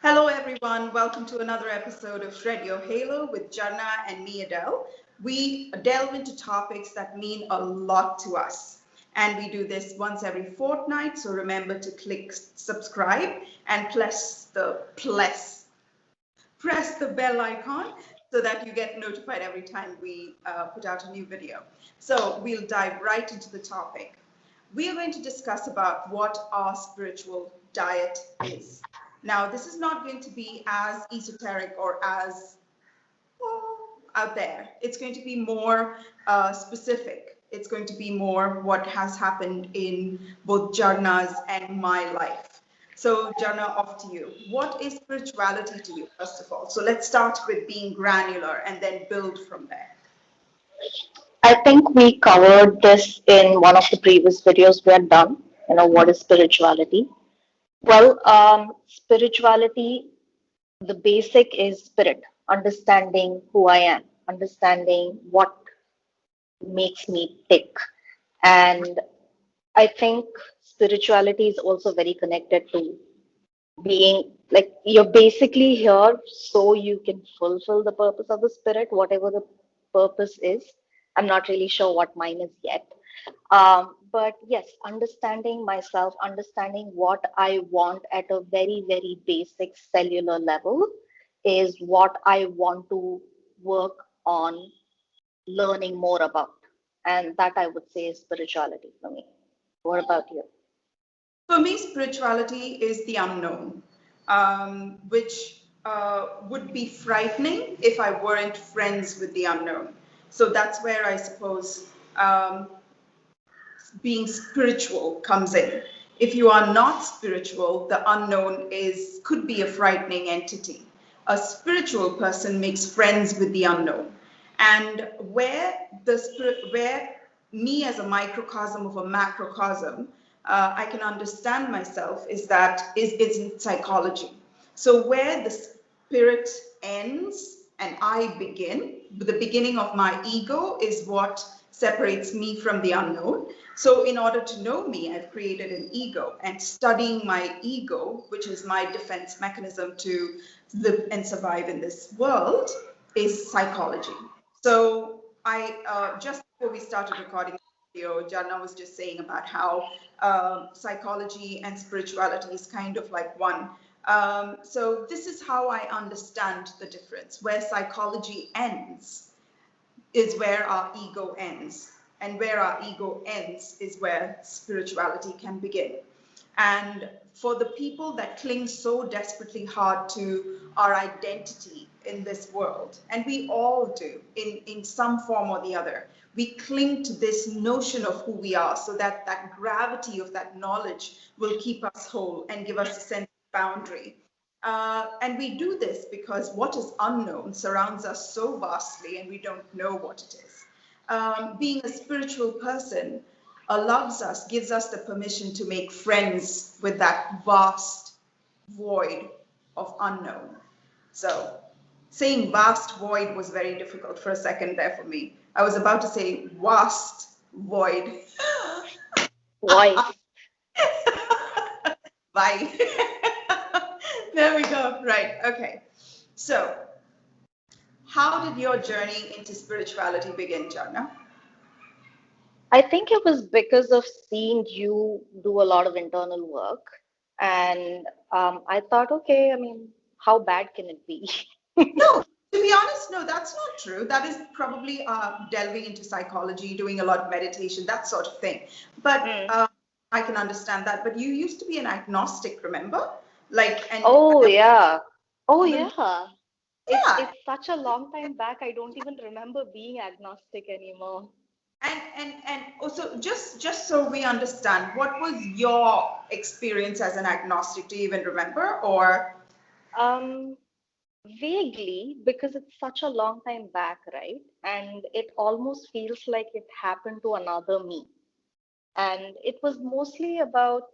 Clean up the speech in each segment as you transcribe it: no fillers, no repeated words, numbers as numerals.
Hello, everyone. Welcome to another episode of Shred Your Halo with Jharna and me, Edel. We delve into topics that mean a lot to us. And we do this once every fortnight. So remember to click subscribe and press the bell icon so that you get notified every time we put out a new video. So we'll dive right into the topic. We are going to discuss about what our spiritual diet is. Now, this is not going to be as esoteric or as out there. It's going to be more specific. It's going to be more what has happened in both Jarna's and my life. So, Jarna, off to you. What is spirituality to you, first of all? So, let's start with being granular and then build from there. I think we covered this in one of the previous videos we had done. What is spirituality? Spirituality, the basic is spirit, understanding who I am, understanding what makes me tick. And I think spirituality is also very connected to being like you're basically here so you can fulfill the purpose of the spirit, whatever the purpose is. I'm not really sure what mine is yet. But yes, understanding myself, understanding what I want at a very, very basic cellular level is what I want to work on learning more about. And that I would say is spirituality for me. What about you? For me, spirituality is the unknown, which would be frightening if I weren't friends with the unknown. So that's where I suppose being spiritual comes in. If you are not spiritual, the unknown is could be a frightening entity. A spiritual person makes friends with the unknown, and where me as a microcosm of a macrocosm, I can understand myself is in psychology. So where the spirit ends and I begin, the beginning of my ego is what separates me from the unknown. So, in order to know me, I've created an ego, and studying my ego, which is my defense mechanism to live and survive in this world, is psychology. So, I just before we started recording the video, Jarna was just saying about how psychology and spirituality is kind of like one. So, this is how I understand the difference. Where psychology ends is where our ego ends. And where our ego ends is where spirituality can begin. And for the people that cling so desperately hard to our identity in this world, and we all do in some form or the other, we cling to this notion of who we are so that that gravity of that knowledge will keep us whole and give us a sense of boundary. And we do this because what is unknown surrounds us so vastly and we don't know what it is. Being a spiritual person allows us, gives us the permission to make friends with that vast void of unknown. So, saying vast void was very difficult for a second there for me. I was about to say vast void. Voice. Bye. There we go. Right. Okay. So, how did your journey into spirituality begin, Jarna? I think it was because of seeing you do a lot of internal work. And I thought, okay, I mean, how bad can it be? No, to be honest, no, that's not true. That is probably delving into psychology, doing a lot of meditation, that sort of thing. But Mm. I can understand that. But you used to be an agnostic, remember? Like, and Oh, yeah. Oh, even, yeah. yeah, It's such a long time back. I don't even remember being agnostic anymore. and also just so we understand, what was your experience as an agnostic? Do you even remember? Or Um, Vaguely, because it's such a long time back, right? And it almost feels like it happened to another me. And it was mostly about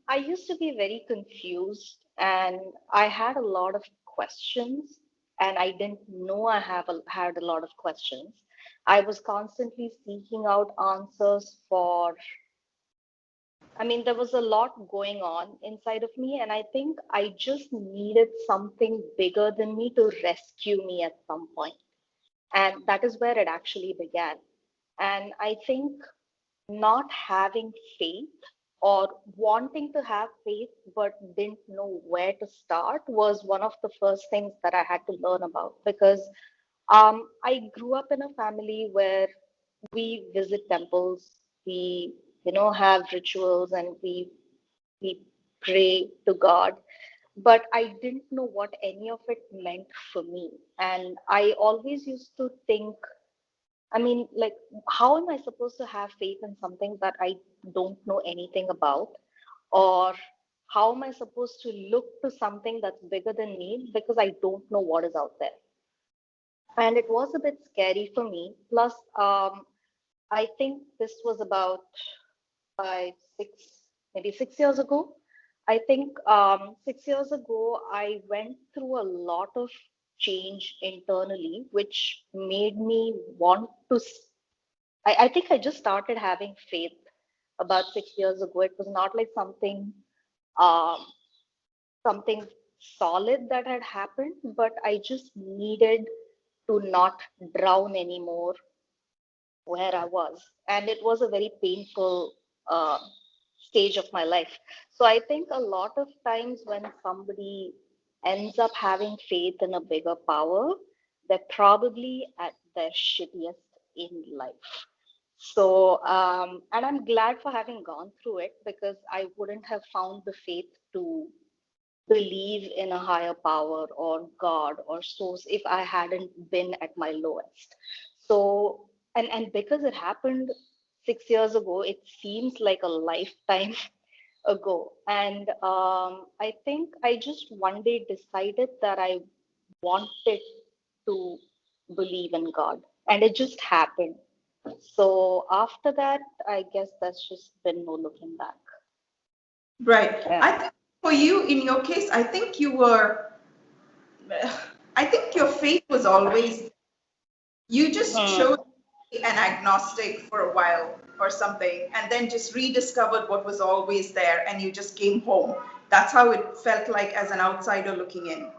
I used to be very confused and I had a lot of questions and I didn't know had a lot of questions. I was constantly seeking out answers for I mean, there was a lot going on inside of me, and I think I just needed something bigger than me to rescue me at some point. And that is where it actually began. And I think not having faith or wanting to have faith but didn't know where to start was one of the first things that I had to learn about, because I grew up in a family where we visit temples, we have rituals, and we pray to God, but I didn't know what any of it meant for me. And I always used to think, I mean, like, how am I supposed to have faith in something that I don't know anything about? Or how am I supposed to look to something that's bigger than me because I don't know what is out there? And it was a bit scary for me. Plus, I think this was about 5, 6, maybe 6 years ago. I think 6 years ago, I went through a lot of change internally, which made me want to. I think I just started having faith about 6 years ago. It was not like um, something solid that had happened, but I just needed to not drown anymore where I was. And it was a very painful uh, stage of my life. So I think a lot of times when somebody ends up having faith in a bigger power, they're probably at their shittiest in life. So, and I'm glad for having gone through it, because I wouldn't have found the faith to believe in a higher power or God or source if I hadn't been at my lowest. So, and because it happened 6 years ago, it seems like a lifetime ago. And I think I just one day decided that I wanted to believe in God, and it just happened. So after that, I guess that's just been no looking back. Right. Yeah. I think for you, in your case, I think your faith was always, you just chose Hmm. to be an agnostic for a while or something, and then just rediscovered what was always there, and you just came home. That's how it felt like as an outsider looking in.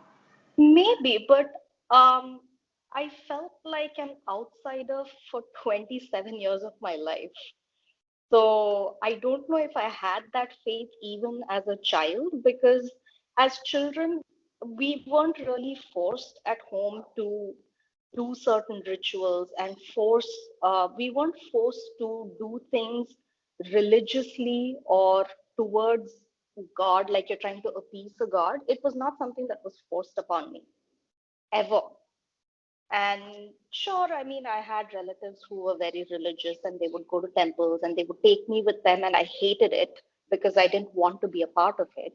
Maybe, but um, I felt like an outsider for 27 years of my life. So I don't know if I had that faith even as a child, because as children, we weren't really forced at home to do certain rituals and we weren't forced to do things religiously or towards God, like you're trying to appease a God. It was not something that was forced upon me ever. And sure, I mean, I had relatives who were very religious and they would go to temples and they would take me with them, and I hated it because I didn't want to be a part of it.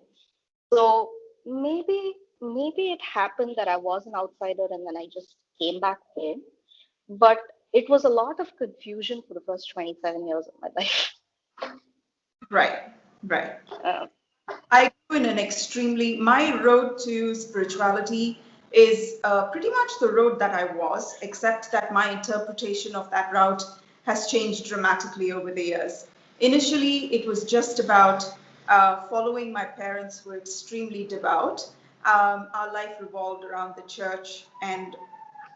So maybe it happened that I was an outsider and then I just came back home. But it was a lot of confusion for the first 27 years of my life. Right, right. Uh, I grew in an extremely, my road to spirituality is pretty much the road that I was, except that my interpretation of that route has changed dramatically over the years. Initially, it was just about following my parents, who were extremely devout. Our life revolved around the church, and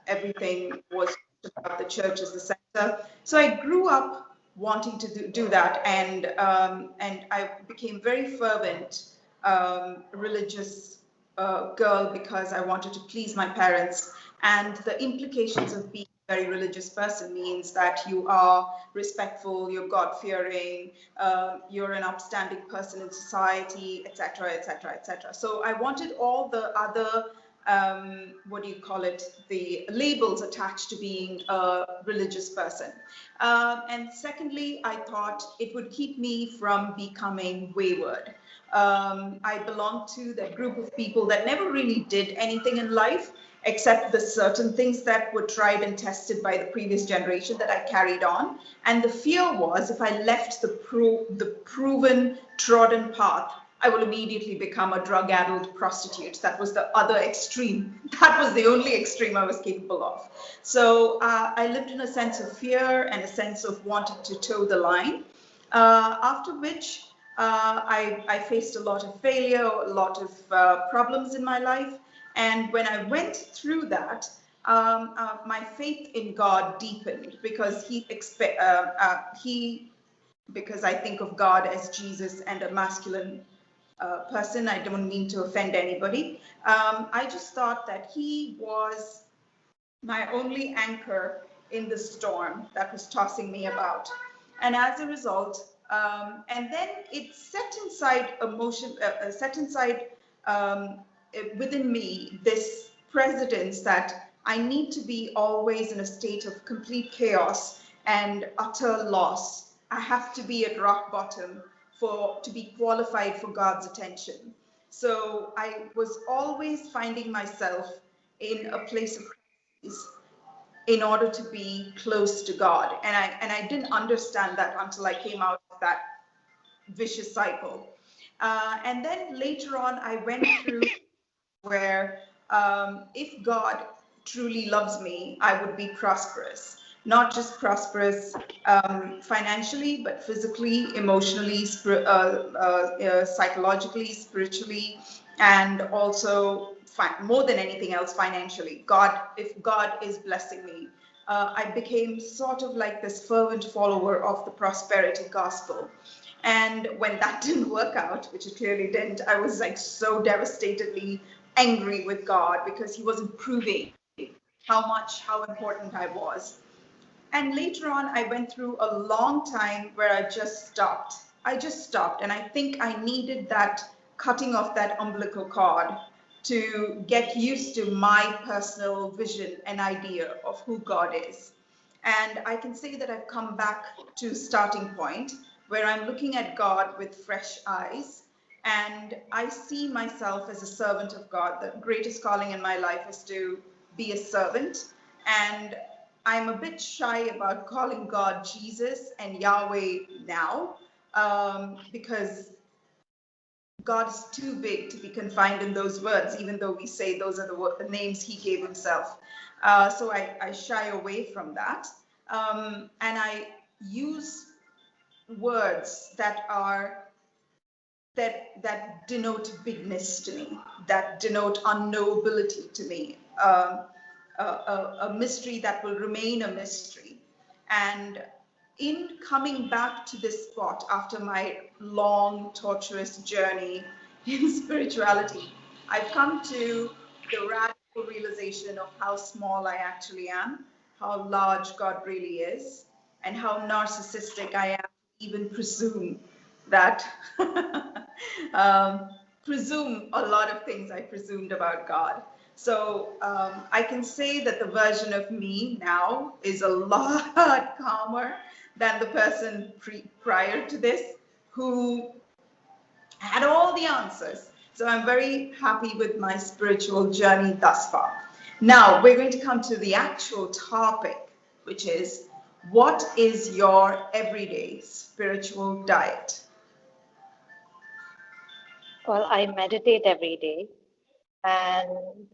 everything was about the church as the center. So I grew up wanting to do that, and I became very fervent religious girl because I wanted to please my parents. And the implications of being a very religious person means that you are respectful, you're God-fearing, you're an upstanding person in society, etc., etc., etc. So I wanted all the other what do you call it, the labels attached to being a religious person. And secondly, I thought it would keep me from becoming wayward. I belonged to that group of people that never really did anything in life except the certain things that were tried and tested by the previous generation that I carried on. And the fear was if I left the proven, trodden path, I will immediately become a drug-addled prostitute. That was the other extreme. That was the only extreme I was capable of. So I lived in a sense of fear and a sense of wanting to toe the line. After which I faced a lot of failure, a lot of problems in my life. And when I went through that, my faith in God deepened because because I think of God as Jesus and a masculine person. I don't mean to offend anybody. I just thought that he was my only anchor in the storm that was tossing me about. And as a result, and then it set inside emotion, set inside um, within me this precedence that I need to be always in a state of complete chaos and utter loss. I have to be at rock bottom for to be qualified for God's attention. So I was always finding myself in a place of crisis in order to be close to God. And I didn't understand that until I came out of that vicious cycle. And then later on, I went through where if God truly loves me, I would be prosperous. Not just prosperous financially, but physically, emotionally, psychologically, spiritually, and also more than anything else, financially. If God is blessing me, I became sort of like this fervent follower of the prosperity gospel. And when that didn't work out, which it clearly didn't, I was like so devastatedly angry with God because he wasn't proving how important I was. And later on, I went through a long time where I just stopped. I just stopped. And I think I needed that cutting off that umbilical cord to get used to my personal vision and idea of who God is. And I can say that I've come back to starting point where I'm looking at God with fresh eyes. And I see myself as a servant of God. The greatest calling in my life is to be a servant. And I'm a bit shy about calling God Jesus and Yahweh now because God is too big to be confined in those words, even though we say those are the names he gave himself. So I shy away from that. And I use words that denote bigness to me, that denote unknowability to me, a mystery that will remain a mystery. And in coming back to this spot after my long, torturous journey in spirituality, I've come to the radical realization of how small I actually am, how large God really is, and how narcissistic I am to even presume that um, presume a lot of things I presumed about God. So I can say that the version of me now is a lot calmer than the person prior to this who had all the answers. So I'm very happy with my spiritual journey thus far. Now we're going to come to the actual topic, which is what is your everyday spiritual diet? Well, I meditate every day, and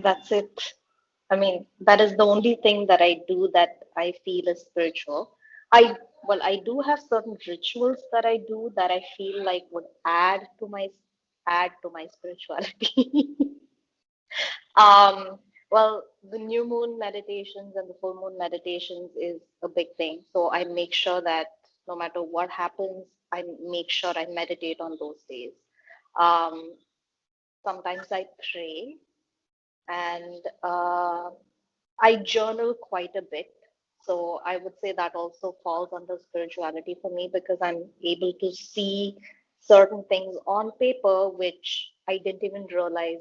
that's it. I mean, that is the only thing that I do that I feel is spiritual. I I do have certain rituals that I do that I feel like would add to my spirituality. um, well, the new moon meditations and the full moon meditations is a big thing. So I make sure that no matter what happens, I make sure I meditate on those days. Um, Sometimes I pray and I journal quite a bit. So I would say that also falls under spirituality for me because I'm able to see certain things on paper which I didn't even realize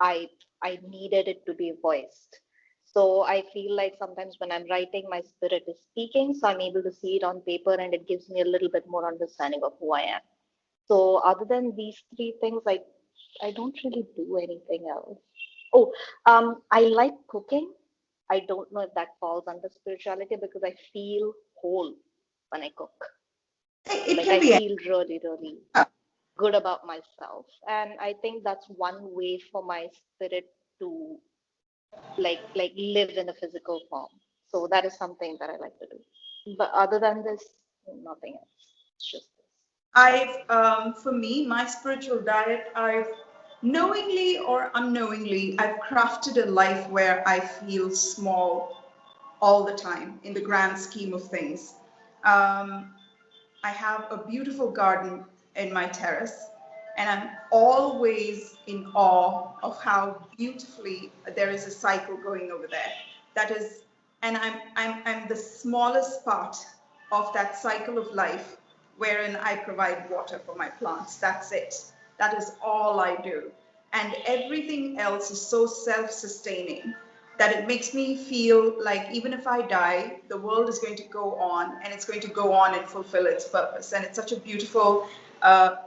I I needed it to be voiced. So I feel like sometimes when I'm writing, my spirit is speaking, so I'm able to see it on paper and it gives me a little bit more understanding of who I am. So other than these three things, I don't really do anything else. Oh, I like cooking. I don't know if that falls under spirituality because I feel whole when I cook. It Like can I be. feel really, really good about myself. And I think that's one way for my spirit to live in a physical form. So that is something that I like to do. But other than this, nothing else. It's just this. For me, my spiritual diet, I've knowingly or unknowingly, I've crafted a life where I feel small all the time in the grand scheme of things. Um, I have a beautiful garden in my terrace, and I'm always in awe of how beautifully there is a cycle going over there. That is, and I'm the smallest part of that cycle of life wherein I provide water for my plants. That's it. That is all I do. And everything else is so self-sustaining that it makes me feel like even if I die, the world is going to go on and it's going to go on and fulfill its purpose. And it's such a beautiful,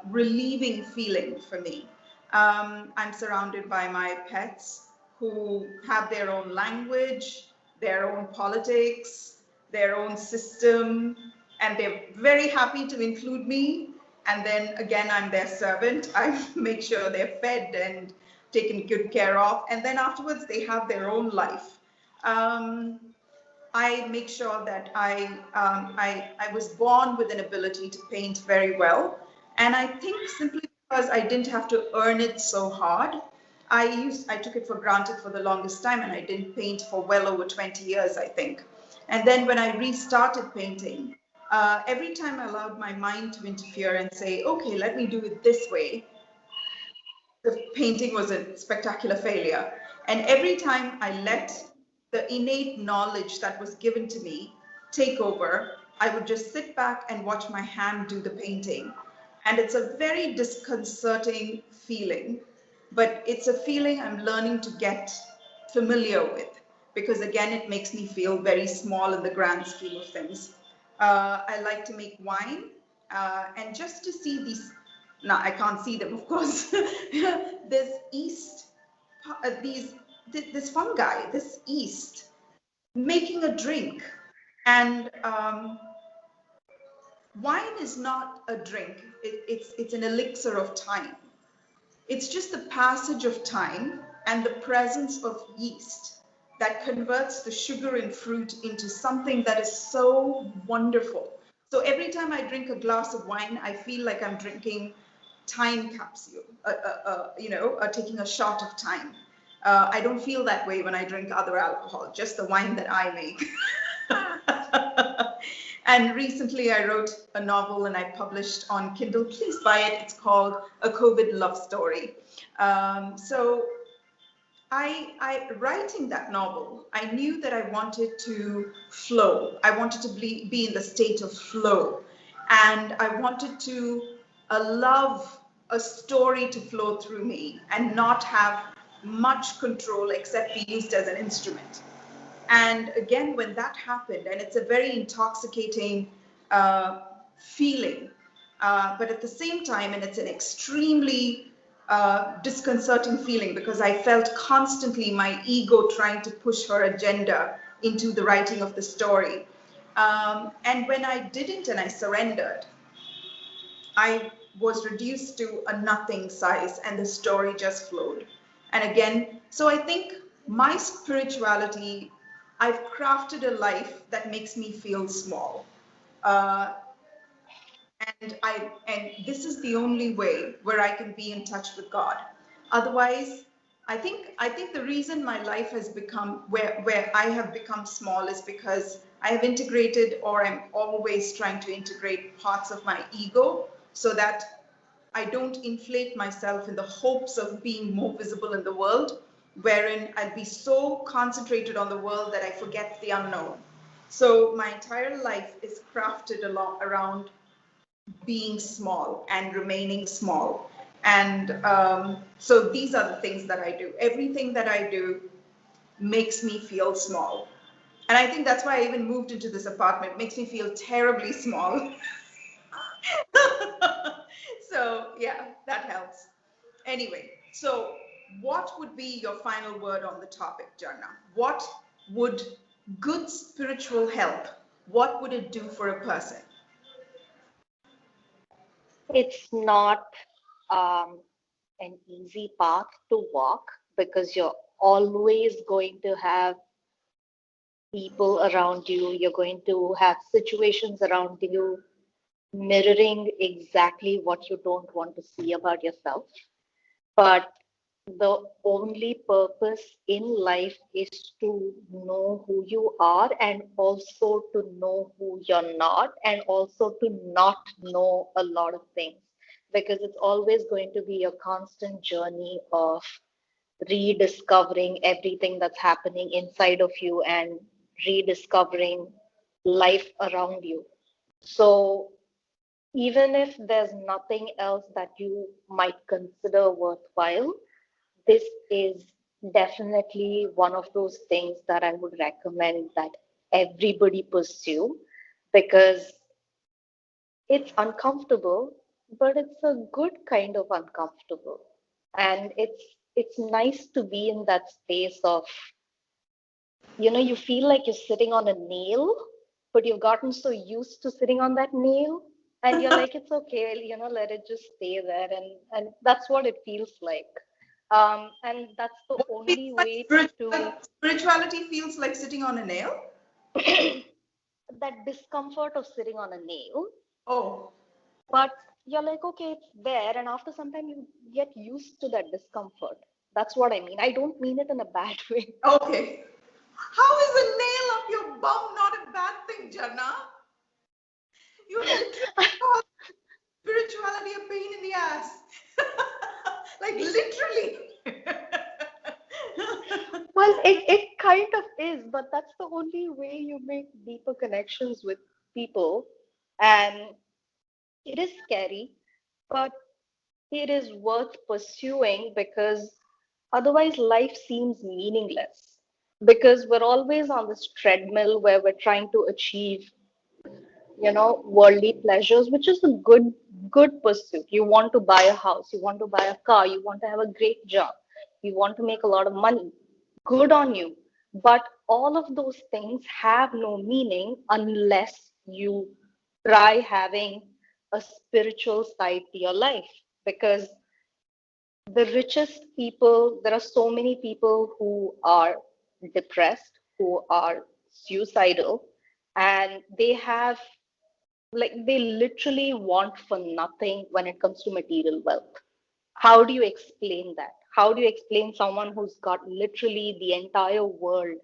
relieving feeling for me. I'm surrounded by my pets who have their own language, their own politics, their own system, and they're very happy to include me. And then again, I'm their servant. I make sure they're fed and taken good care of. And then afterwards, they have their own life. Um, I make sure that I was born with an ability to paint very well. And I think simply because I didn't have to earn it so hard, I took it for granted for the longest time, and I didn't paint for well over 20 years, I think. And then when I restarted painting, every time I allowed my mind to interfere and say, okay, let me do it this way, the painting was a spectacular failure. And every time I let the innate knowledge that was given to me take over, I would just sit back and watch my hand do the painting. And it's a very disconcerting feeling, but it's a feeling I'm learning to get familiar with because, again, it makes me feel very small in the grand scheme of things. I like to make wine, and just to see these, now I can't see them, of course. There's yeast, these this fungi, this yeast making a drink, and wine is not a drink. It's an elixir of time. It's just the passage of time and the presence of yeast that converts the sugar in fruit into something that is so wonderful. So every time I drink a glass of wine, I feel like I'm drinking time capsule, taking a shot of time. I don't feel that way when I drink other alcohol, just the wine that I make. And recently I wrote a novel and I published on Kindle. Please buy it. It's called A COVID Love Story. So writing that novel, I knew that I wanted to flow. I wanted to be in the state of flow. And I wanted to allow a story to flow through me and not have much control except be used as an instrument. And again, when that happened, and it's a very intoxicating feeling, but at the same time, and it's an extremely disconcerting feeling because I felt constantly my ego trying to push her agenda into the writing of the story. And when I didn't and I surrendered, I was reduced to a nothing size and the story just flowed. And again, so I think my spirituality, I've crafted a life that makes me feel small. Uh, and this is the only way where I can be in touch with God. Otherwise, I think the reason my life has become where I have become small is because I have integrated, or I'm always trying to integrate parts of my ego so that I don't inflate myself in the hopes of being more visible in the world, wherein I'll be so concentrated on the world that I forget the unknown. So my entire life is crafted around being small and remaining small. And so these are the things that I do. Everything that I do makes me feel small. And I think that's why I even moved into this apartment. It makes me feel terribly small. So yeah, that helps. Anyway, so what would be your final word on the topic, Jarna? What would good spiritual help, what would it do for a person? It's not um, an easy path to walk because you're always going to have people around you, you're going to have situations around you mirroring exactly what you don't want to see about yourself. But the only purpose in life is to know who you are and also to know who you're not, and also to not know a lot of things, because it's always going to be a constant journey of rediscovering everything that's happening inside of you and rediscovering life around you. So even if there's nothing else that you might consider worthwhile, this is definitely one of those things that I would recommend that everybody pursue, because it's uncomfortable, but it's a good kind of uncomfortable. And it's nice to be in that space of, you feel like you're sitting on a nail, but you've gotten so used to sitting on that nail, and you're like, it's okay, let it just stay there. And that's what it feels like. And that's the What feels only like way to spirituality feels like sitting on a nail? that discomfort of sitting on a nail, Oh, but you're like, okay, it's there. And after some time, you get used to that discomfort. That's what I mean. I don't mean it in a bad way. okay. How is a nail up your bum not a bad thing, Jharna? You literally call spirituality a pain in the ass. Like literally. Well, it kind of is, but that's the only way you make deeper connections with people. And it is scary, but it is worth pursuing, because otherwise life seems meaningless. Because we're always on this treadmill where we're trying to achieve, worldly pleasures, which is a good pursuit. You want to buy a house, you want to buy a car, you want to have a great job, you want to make a lot of money. Good on you. But all of those things have no meaning unless you try having a spiritual side to your life. Because the richest people, there are so many people who are depressed, who are suicidal, and they have, like, they literally want for nothing when it comes to material wealth. How do you explain that? How do you explain someone who's got literally the entire world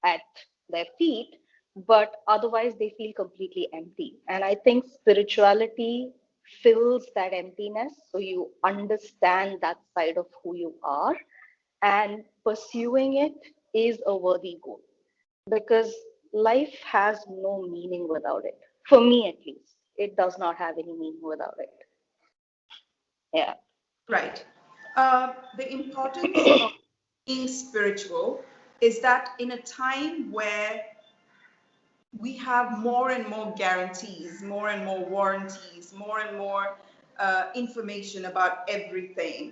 at their feet, but otherwise they feel completely empty? And I think spirituality fills that emptiness, so you understand that side of who you are, and pursuing it is a worthy goal, because life has no meaning without it. For me, at least, it does not have any meaning without it. Yeah. Right. The importance of being spiritual is that in a time where we have more and more guarantees, more and more warranties, more and more information about everything,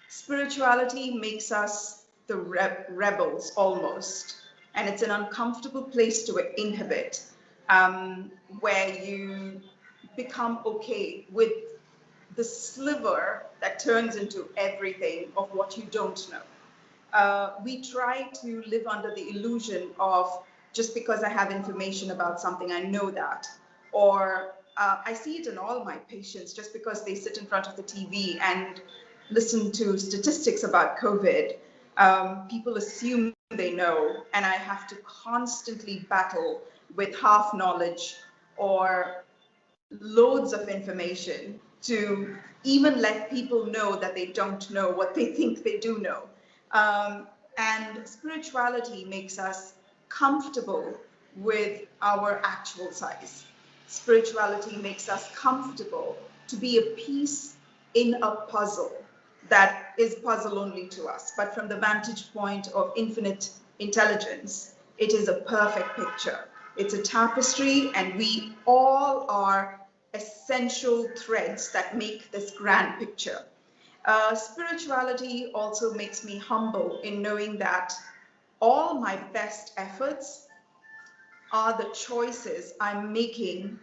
spirituality makes us the rebels almost. And it's an uncomfortable place to inhabit, where you become okay with the sliver that turns into everything of what you don't know. We try to live under the illusion of, just because I have information about something, I know that. Or I see it in all my patients, just because they sit in front of the TV and listen to statistics about COVID, people assume they know, and I have to constantly battle with half knowledge or loads of information to even let people know that they don't know what they think they do know. And spirituality makes us comfortable with our actual size. Spirituality makes us comfortable to be a piece in a puzzle that is puzzle only to us. But from the vantage point of infinite intelligence, it is a perfect picture. It's a tapestry, and we all are essential threads that make this grand picture. Spirituality also makes me humble in knowing that all my best efforts are the choices I'm making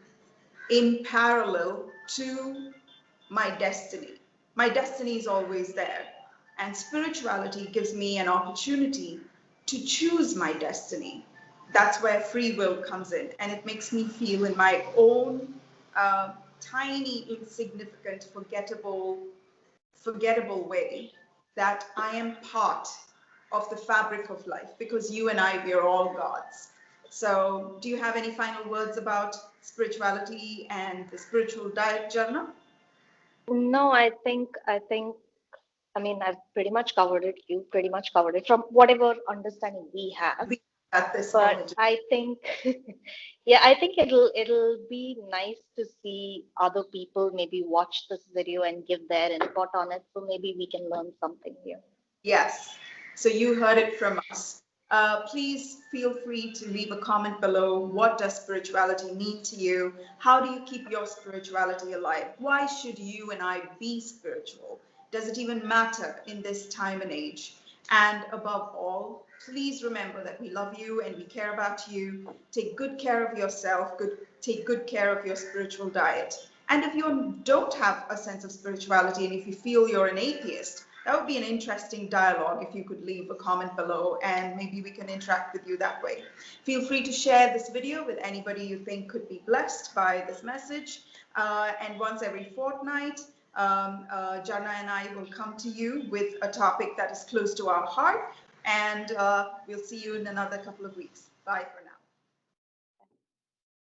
in parallel to my destiny. My destiny is always there, and spirituality gives me an opportunity to choose my destiny. That's where free will comes in, and it makes me feel in my own tiny, insignificant, forgettable way that I am part of the fabric of life, because you and I, we are all gods. So, do you have any final words about spirituality and the spiritual diet, Jarna? No, I mean, I've pretty much covered it. You pretty much covered it from whatever understanding we have. We at this But moment. I think, yeah, I think it'll be nice to see other people maybe watch this video and give their input on it. So maybe we can learn something here. Yes. So you heard it from us. Please feel free to leave a comment below. What does spirituality mean to you? How do you keep your spirituality alive? Why should you and I be spiritual? Does it even matter in this time and age? And above all, please remember that we love you and we care about you. Take good care of yourself. Take good care of your spiritual diet. And if you don't have a sense of spirituality and if you feel you're an atheist, that would be an interesting dialogue if you could leave a comment below and maybe we can interact with you that way. Feel free to share this video with anybody you think could be blessed by this message. And once every fortnight, Jana and I will come to you with a topic that is close to our heart. And we'll see you in another couple of weeks. Bye for now.